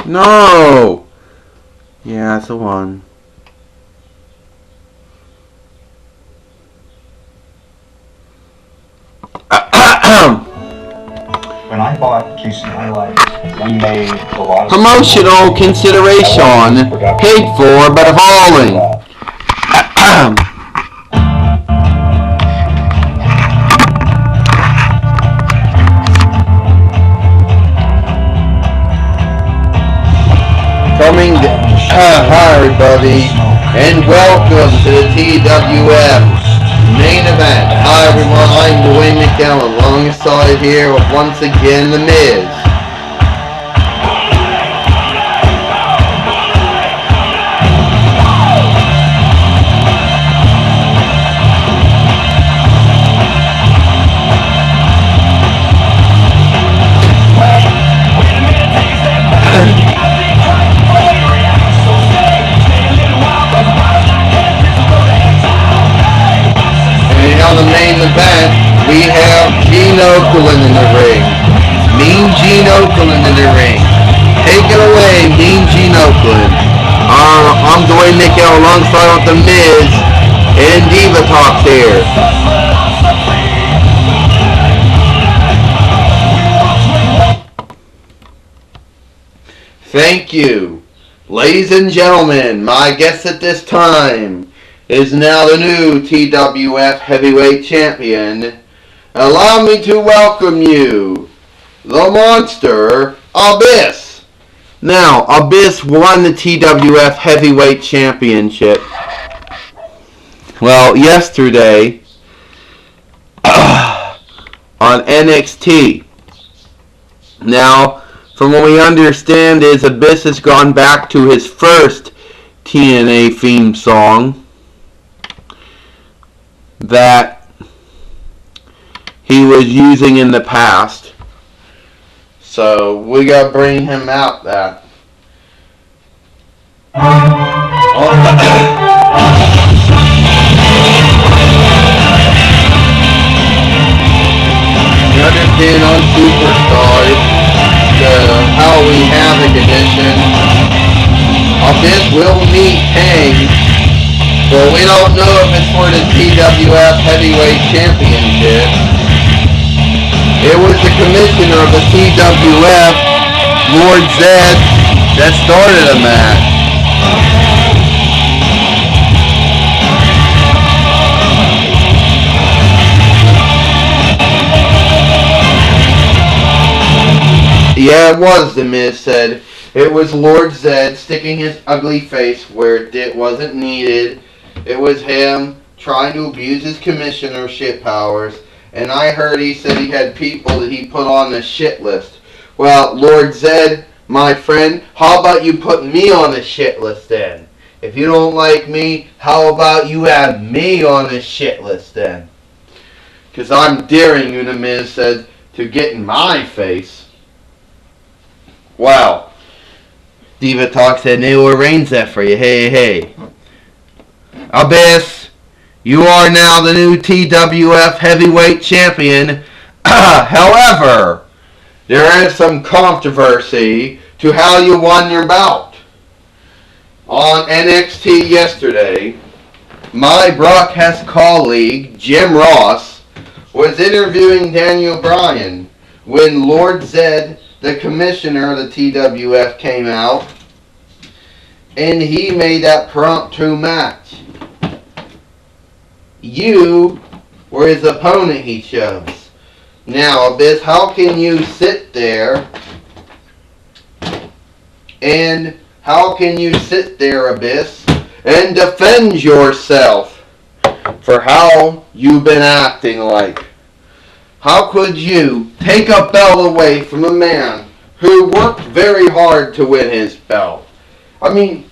No! Yeah, that's the one. When I bought QCI Life, we made a lot of promotional consideration paid for by the following. Hi everybody, and welcome to the TWF main event. Hi everyone, I'm Dwayne McDowell, alongside here with once again The Miz. The main event, we have Gene Okerlund in the ring. Mean Gene Okerlund in the ring. Take it away, Mean Gene Okerlund. I'm Dwayne Nickel alongside with The Miz and Diva Talks here. Thank you. Ladies and gentlemen, my guest at this time is now the new TWF Heavyweight Champion. Allow me to welcome you, the Monster, Abyss. Now, Abyss won the TWF Heavyweight Championship, well, yesterday, on NXT. Now, from what we understand is Abyss has gone back to his first TNA theme song that he was using in the past. So we gotta bring him out that. You understand on Superstars, the Halloween Havoc edition, Abyss will meet Kang. Well, we don't know if it's for the TWF Heavyweight Championship. It was the commissioner of the TWF, Lord Zed, that started the match. Yeah, it was, The Miz said. It was Lord Zed sticking his ugly face where it wasn't needed. It was him trying to abuse his commissionership powers, and I heard he said he had people that he put on the shit list. Well, Lord Zed, my friend, how about you put me on the shit list then? If you don't like me, how about you add me on the shit list then? Because I'm daring you, The Miz said, to get in my face. Wow. Diva Talk said, "Neil arrange that for you. Hey. Abyss, you are now the new TWF Heavyweight Champion. However, there is some controversy to how you won your bout. On NXT yesterday, my broadcast colleague, Jim Ross, was interviewing Daniel Bryan when Lord Zed, the commissioner of the TWF, came out, and he made that impromptu match. You were his opponent, he chose. Now, Abyss, how can you sit there and Abyss, and defend yourself for how you've been acting like? How could you take a belt away from a man who worked very hard to win his belt? I mean,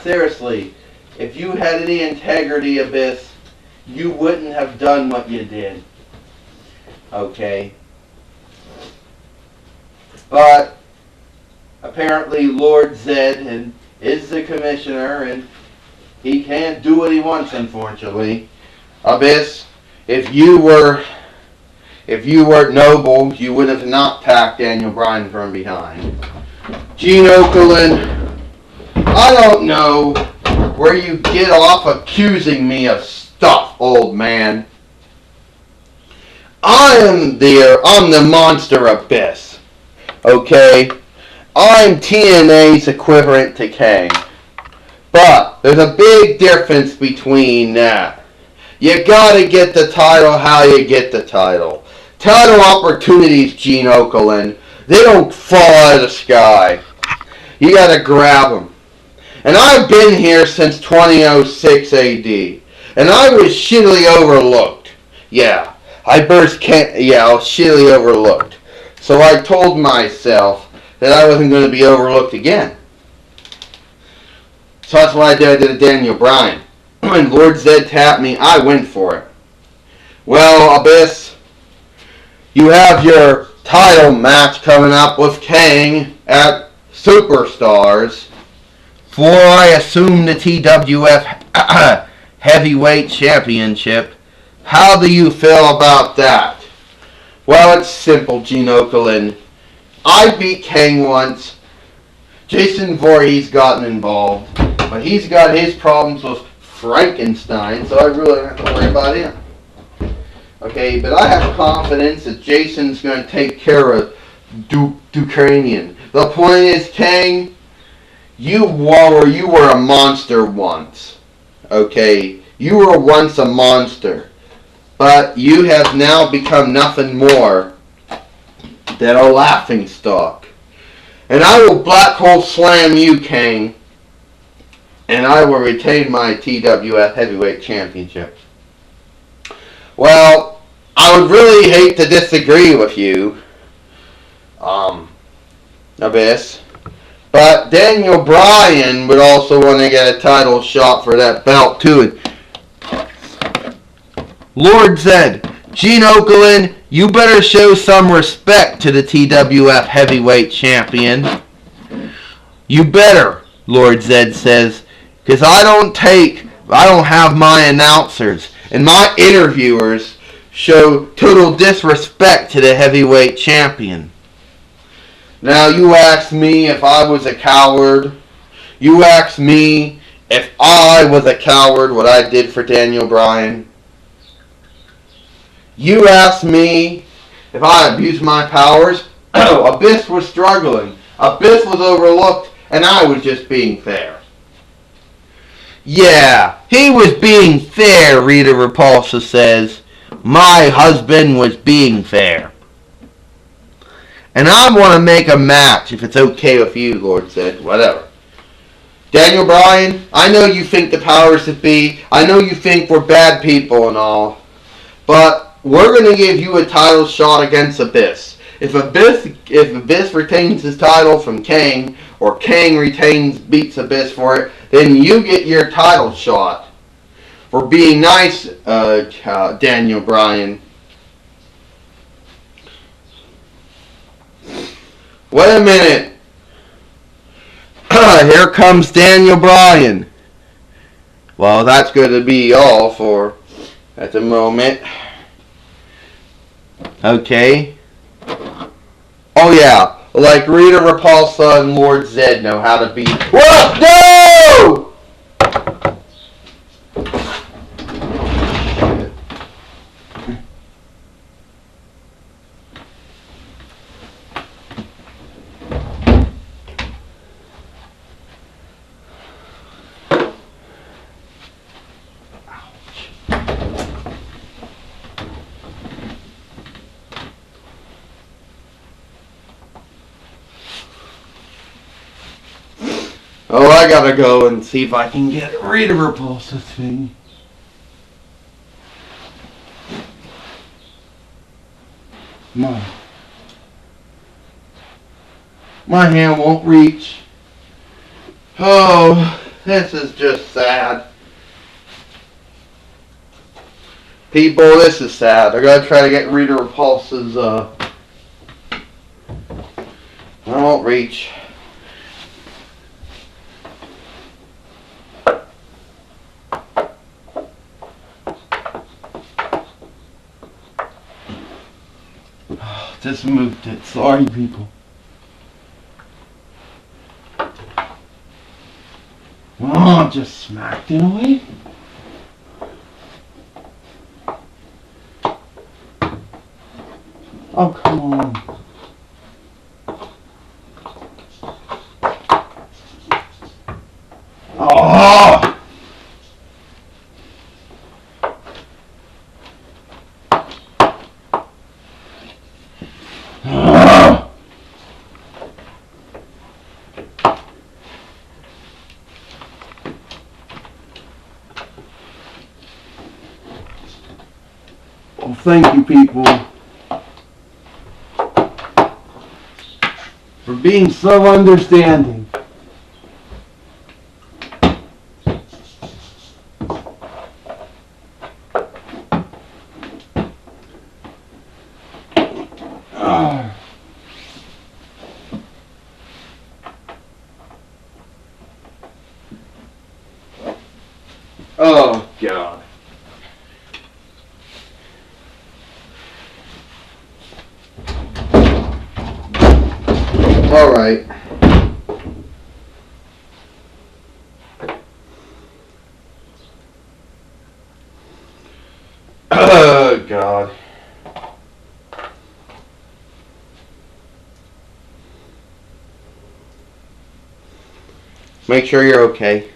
seriously, if you had any integrity, Abyss, you wouldn't have done what you did. Okay? But apparently Lord Zed is the commissioner, and he can't do what he wants, unfortunately. Abyss, if you were noble, you would have not attacked Daniel Bryan from behind. Gene Okerlund, I don't know where you get off accusing me of stuff, old man. I'm the monster Abyss. Okay? I'm TNA's equivalent to Kang. But there's a big difference between that. You gotta get the title how you get the title. Title opportunities, Gene Okerlund, they don't fall out of the sky. You gotta grab them. And I've been here since 2006 AD. And I was shittily overlooked. Yeah, I was shittily overlooked. So I told myself that I wasn't going to be overlooked again. So that's what I did to Daniel Bryan. When Lord Zed tapped me, I went for it. Well, Abyss, you have your title match coming up with Kang at Superstars for, I assume, the TWF Heavyweight Championship. How do you feel about that? Well, it's simple, Gene Okerlund. I beat Kang once. Jason Voorhees gotten involved. But he's got his problems with Frankenstein, so I really don't have to worry about him. Okay, but I have confidence that Jason's going to take care of Dukranian. The point is, Kang, you were a monster once. Okay, you were once a monster. But you have now become nothing more than a laughingstock. And I will black hole slam you, Kang. And I will retain my TWF Heavyweight Championship. Well, I would really hate to disagree with you, Abyss. But Daniel Bryan would also want to get a title shot for that belt too. Lord Zed, Gene Okerlund, you better show some respect to the TWF Heavyweight Champion. You better, Lord Zed says, because I don't have my announcers and my interviewers show total disrespect to the Heavyweight Champion. Now, you ask me if I was a coward. You ask me if I was a coward, what I did for Daniel Bryan. You asked me if I abused my powers. Abyss was struggling. Abyss was overlooked, and I was just being fair. Yeah, he was being fair, Rita Repulsa says. My husband was being fair. And I want to make a match, if it's okay with you, Lord Zed. Whatever. Daniel Bryan, I know you think the powers that be. I know you think we're bad people and all. But we're going to give you a title shot against Abyss. If Abyss retains his title from Kang, or Kang beats Abyss for it, then you get your title shot. For being nice, Daniel Bryan. Wait a minute. Here comes Daniel Bryan. Well, that's going to be all for at the moment. Okay. Oh yeah, like Rita Repulsa and Lord Zed know how to be. What? No! Oh, I gotta go and see if I can get Rita Repulsa thing. My hand won't reach. Oh, this is just sad. People, this is sad. I gotta try to get Rita Repulsa's, I won't reach. Just moved it. Sorry, people. Oh, just smacked it away. Oh, come on. Oh! Well, thank you, people, for being so understanding. Oh, God. All right. Oh, God. Make sure you're okay.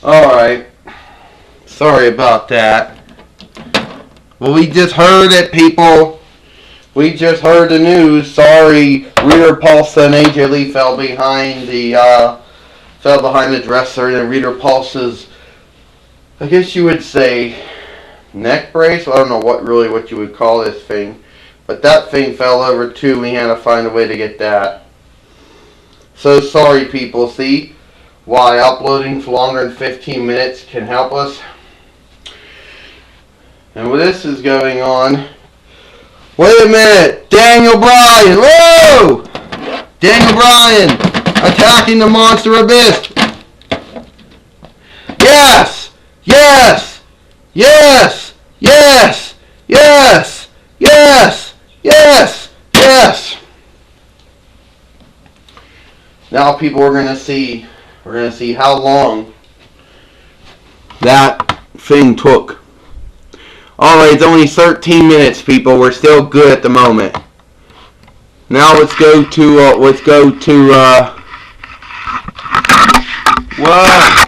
Alright. Sorry about that. Well, we just heard it, people. We just heard the news. Sorry, Rita Repulsa and AJ Lee fell behind the dresser, and Rita Repulsa's, I guess you would say, neck brace. I don't know what you would call this thing, but that thing fell over too. We had to find a way to get that. So sorry, people. See why uploading for longer than 15 minutes can help us. And when this is going on, wait a minute, Daniel Bryan, whoa! Daniel Bryan attacking the Monster Abyss. Yes! Yes! Yes! Yes! Yes! Yes! Yes! Yes! Now, people, we're gonna see how long that thing took. Alright, it's only 13 minutes, people. We're still good at the moment. Now let's go to, whoa!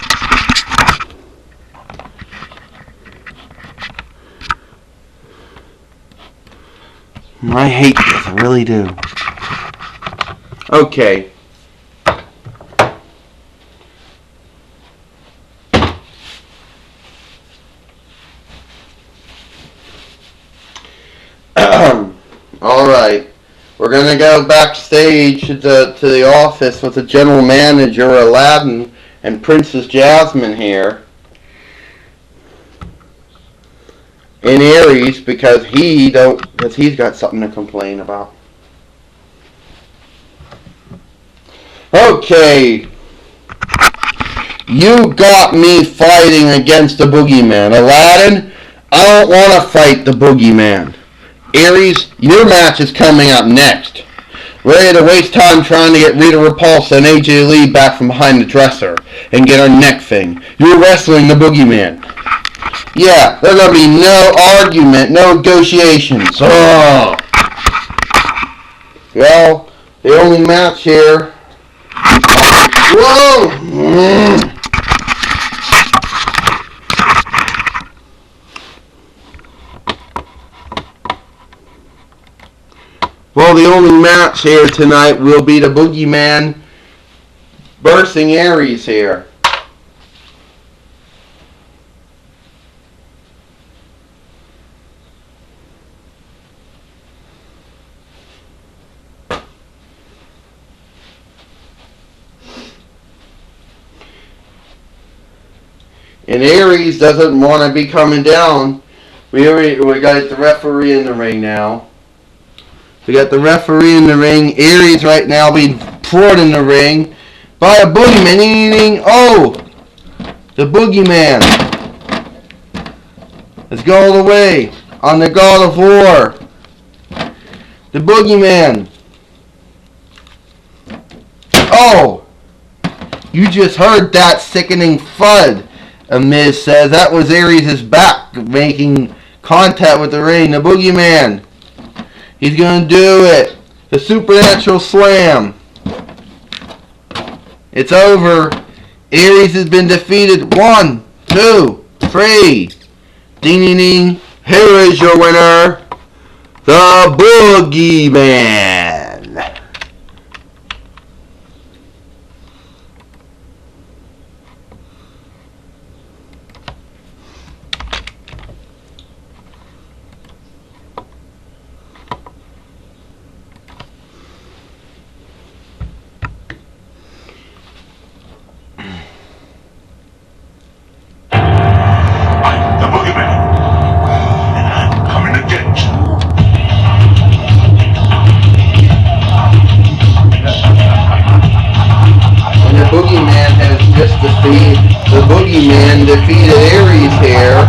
I hate this, I really do. Okay. Alright, we're going to go backstage to the office with the general manager, Aladdin, and Princess Jasmine here. In Aries, because he's got something to complain about. Okay. You got me fighting against the boogeyman. Aladdin, I don't want to fight the boogeyman. Aries, your match is coming up next. Ready to waste time trying to get Rita Repulsa and AJ Lee back from behind the dresser and get our neck thing. You're wrestling the boogeyman. Yeah, there's gonna be no argument, no negotiations. Oh. Well, the only match here. Whoa! So the only match here tonight will be the Boogeyman versing Aries here. And Aries doesn't want to be coming down. We got the referee in the ring now. We got the referee in the ring. Aries right now being floored in the ring by a Boogeyman. Oh! The Boogeyman has gone away on the God of War. The Boogeyman. Oh! You just heard that sickening thud. Miz says that was Aries' back making contact with the ring. The Boogeyman. He's going to do it. The Supernatural Slam. It's over. Aries has been defeated. 1, 2, 3. Ding, ding, ding. Here is your winner, the Boogeyman. The Boogeyman defeated Aries here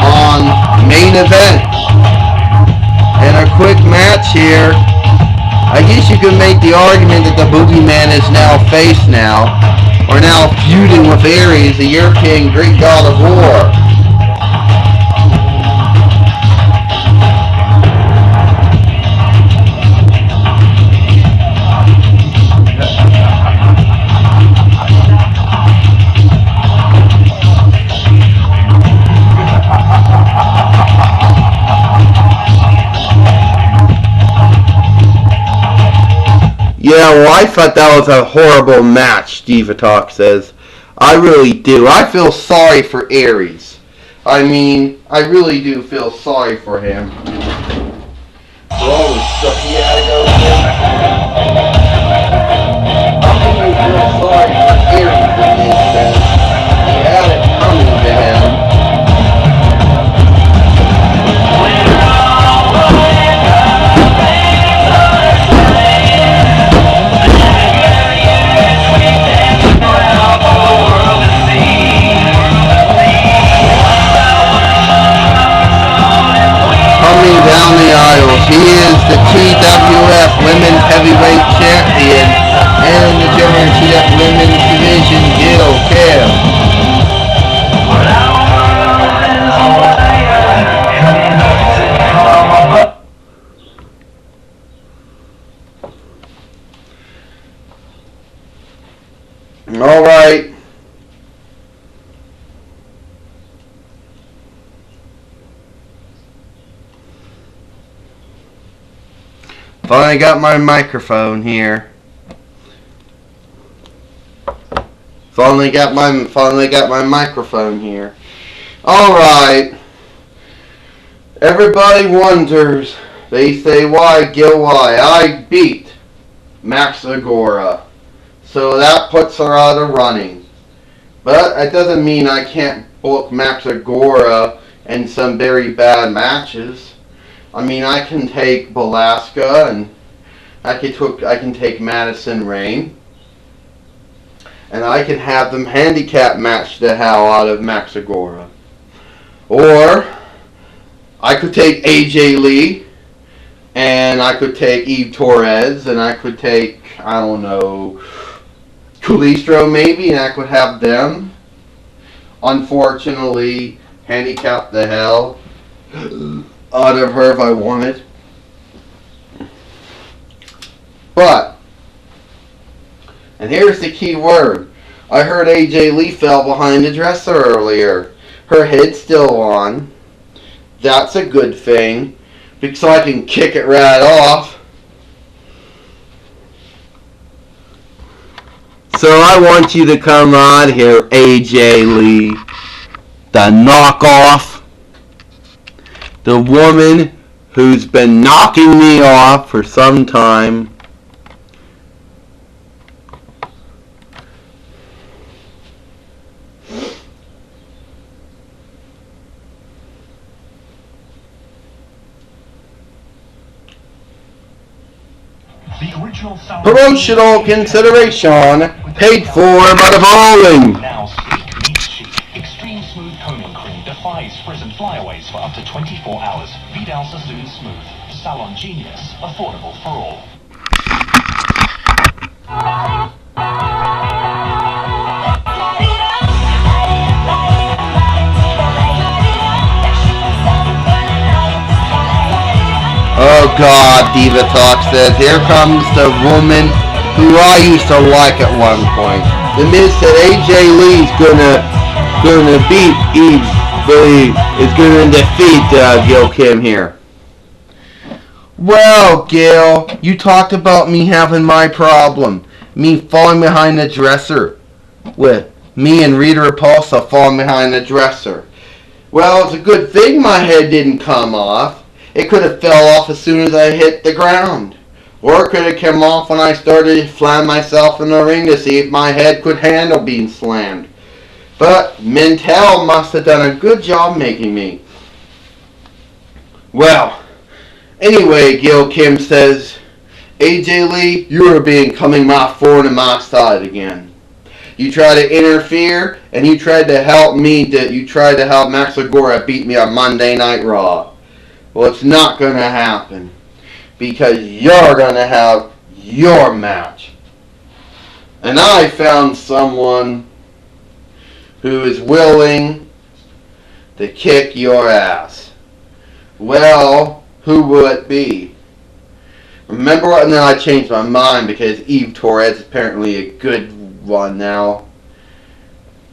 on main event. And a quick match here. I guess you could make the argument that the Boogeyman is now face now, or now feuding with Aries, the European Greek God of War. Yeah, well, I thought that was a horrible match, Diva Talk says. I really do. I feel sorry for Aries. I mean, I really do feel sorry for him. For all the stuff he had to go through. How can you feel sorry for Aries when he says he had it coming to him? Down the aisles, he is the TWF Women's Heavyweight Champion and the German TWF Women's Division, Gail Kim. All right. Finally got my microphone here. Finally got my microphone here. All right. Everybody wonders. They say, "Why, Gil? Why?" I beat Max Agora, so that puts her out of running. But that doesn't mean I can't book Max Agora in some very bad matches. I mean, I can take Belasca, and I can take Madison Rayne, and I can have them handicap match the hell out of Max Agora. Or I could take AJ Lee, and I could take Eve Torres, and I could take, I don't know, Calistro maybe, and I could have them, unfortunately, handicap the hell out of her if I wanted. But, and here's the key word. I heard AJ Lee fell behind the dresser earlier. Her head's still on. That's a good thing, because I can kick it right off. So I want you to come on here, AJ Lee, the knockoff, the woman who's been knocking me off for some time. Promotional consideration paid for by the following. Now sleek meets chic. Extreme smooth combing cream defies frizz and flyaways for up to 24 hours. Vidal Sassoon Smooth. Salon Genius. Affordable for all. Oh God, Diva Talk says, here comes the woman who I used to like at one point. The Miz said AJ Lee's gonna beat Eve, is gonna defeat Gail Kim here. Well, Gail, you talked about me having my problem. Me falling behind the dresser. With me and Rita Repulsa falling behind the dresser. Well, it's a good thing my head didn't come off. It could have fell off as soon as I hit the ground. Or it could have come off when I started to slam myself in the ring to see if my head could handle being slammed. But Mintel must have done a good job making me. Well, anyway, Gail Kim says, AJ Lee, you are becoming my thorn in my side again. You tried to interfere, and you tried to help Max Agora beat me on Monday Night Raw. Well, it's not going to happen. Because you're going to have your match. And I found someone who is willing to kick your ass. Well, who will it be? Remember, and then I changed my mind because Eve Torres is apparently a good one now.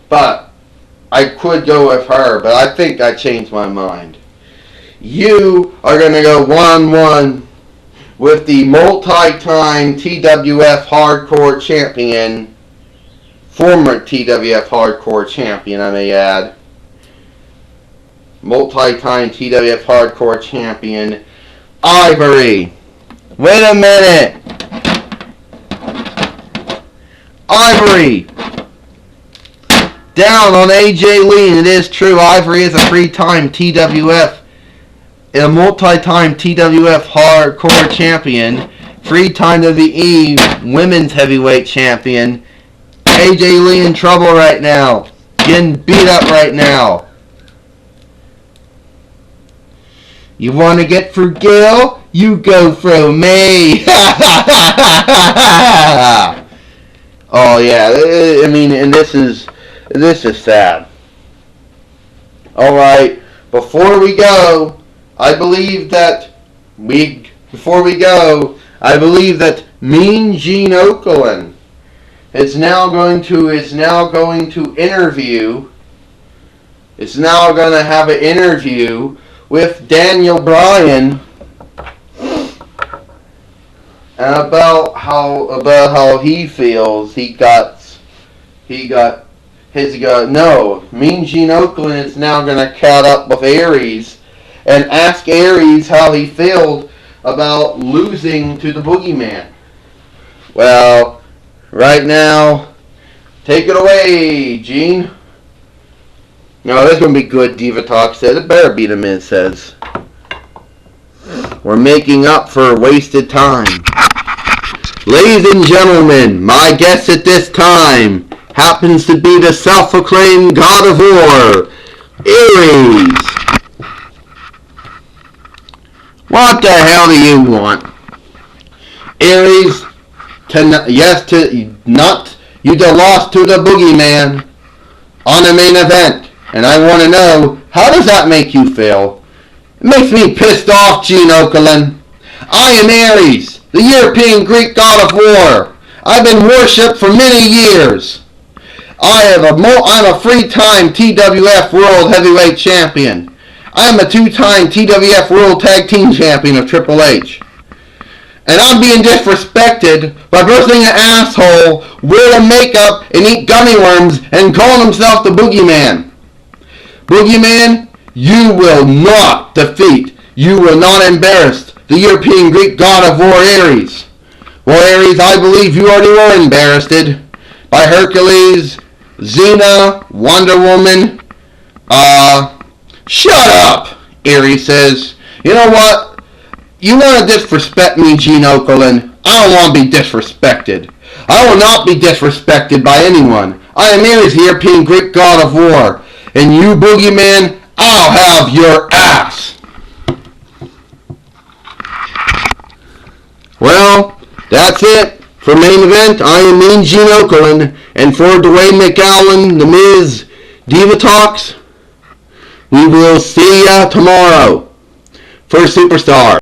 But I could go with her, but I think I changed my mind. You are going to go 1-1 with the multi-time TWF Hardcore Champion, former TWF Hardcore Champion, I may add. Multi-time TWF Hardcore Champion, Ivory. Wait a minute. Ivory. Down on AJ Lee, and it is true, Ivory is a three-time TWF, a multi-time TWF Hardcore Champion, three-time WWE Women's Heavyweight Champion. AJ Lee in trouble right now. Getting beat up right now. You want to get through Gail? You go through me. Oh yeah, I mean, and this is sad. All right, before we go, I believe that Mean Gene Okerlund is now going to have an interview with Daniel Bryan about how he feels Mean Gene Okerlund is now going to cut up with Aries and ask Aries how he feels about losing to the Boogeyman. Well, right now, take it away, Gene. No, this is going to be good, Diva Talk says. It better be, the Miz says. We're making up for wasted time. Ladies and gentlemen, my guest at this time happens to be the self-proclaimed God of War, Aries. What the hell do you want? Aries, you lost to the Boogeyman on the main event. And I want to know, how does that make you feel? It makes me pissed off, Gene Okerlund. I am Aries, the European Greek God of War. I've been worshipped for many years. I'm a three-time TWF World Heavyweight Champion. I am a two-time TWF World Tag Team Champion of Triple H. And I'm being disrespected by bursting an asshole, wearing makeup, and eat gummy worms, and calling himself the Boogeyman. Boogeyman, you will not defeat, you will not embarrass the European Greek god of war Ares. Well, Ares, I believe you already were embarrassed by Hercules, Xena, Wonder Woman. Shut up, Ares says. You know what? You want to disrespect me, Gene Okerlund? I don't want to be disrespected. I will not be disrespected by anyone. I am Ares, the European Greek god of war. And you, Boogeyman, I'll have your ass. Well, that's it for Main Event. I am Mean Gene Okerlund. And for Dwayne McGowan, The Miz, Diva Talks, we will see ya tomorrow for Superstar.